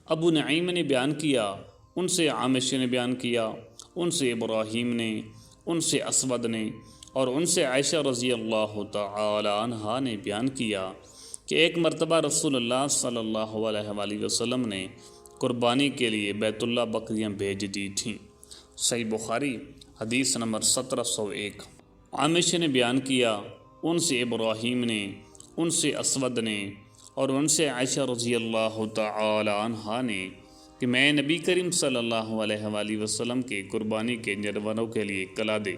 ابو نعیم نے بیان کیا، ان سے عامش نے بیان کیا، ان سے ابراہیم نے، ان سے اسود نے، اور ان سے عائشہ رضی اللہ تعالی عنہا نے بیان کیا کہ ایک مرتبہ رسول اللہ صلی اللہ علیہ وآلہ وسلم نے قربانی کے لیے بیت اللہ بکریاں بھیج دی تھیں۔ صحیح بخاری حدیث نمبر 1701۔ عامش نے بیان کیا، ان سے ابراہیم نے، ان سے اسود نے، اور ان سے عائشہ رضی اللہ تعالی عنہا نے کہ میں نبی کریم صلی اللہ علیہ وآلہ وسلم کے قربانی کے جانوروں کے لیے کلادے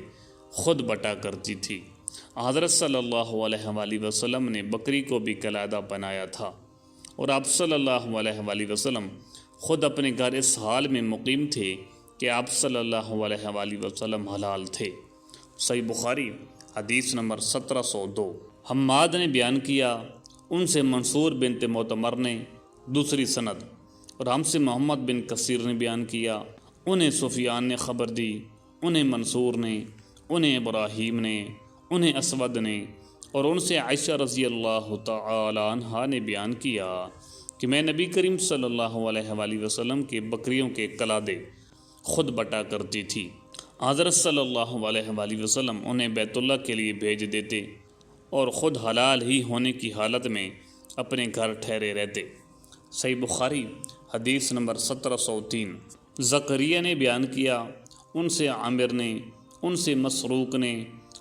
خود بٹا کرتی تھی۔ حضرت صلی اللہ علیہ وآلہ وسلم نے بکری کو بھی کلادہ بنایا تھا، اور آپ صلی اللہ علیہ وآلہ وسلم خود اپنے گھر اس حال میں مقیم تھے کہ آپ صلی اللہ علیہ وآلہ وسلم حلال تھے۔ صحیح بخاری حدیث نمبر 1702۔ حماد نے بیان کیا، ان سے منصور بنت معتمر نے، دوسری سند، اور ہم سے محمد بن کثیر نے بیان کیا، انہیں سفیان نے خبر دی، انہیں منصور نے، انہیں ابراہیم نے، انہیں اسود نے، اور ان سے عائشہ رضی اللہ تعالی عنہا نے بیان کیا کہ میں نبی کریم صلی اللہ علیہ وآلہ وسلم کے بکریوں کے کلادے خود بٹا کرتی تھی۔ حضرت صلی اللہ علیہ وآلہ وسلم انہیں بیت اللہ کے لیے بھیج دیتے اور خود حلال ہی ہونے کی حالت میں اپنے گھر ٹھہرے رہتے۔ صحیح بخاری حدیث نمبر 1703۔ زکریا نے بیان کیا، ان سے عامر نے، ان سے مسروق نے،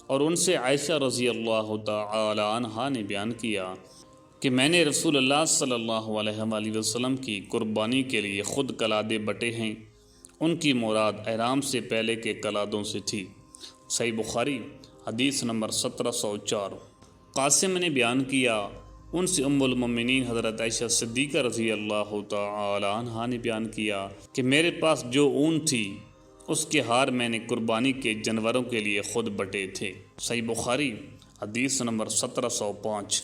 اور ان سے عائشہ رضی اللہ تعالی عنہا نے بیان کیا کہ میں نے رسول اللہ صلی اللہ علیہ وآلہ وسلم کی قربانی کے لیے خود کلادے بٹے ہیں۔ ان کی مراد احرام سے پہلے کے کلادوں سے تھی۔ صحیح بخاری حدیث نمبر 1704۔ قاسم نے بیان کیا، ان سے ام المؤمنین حضرت عائشہ صدیقہ رضی اللہ تعالی عنہا نے بیان کیا کہ میرے پاس جو اون تھی اس کے ہار میں نے قربانی کے جانوروں کے لیے خود بٹے تھے۔ صحیح بخاری حدیث نمبر 1705۔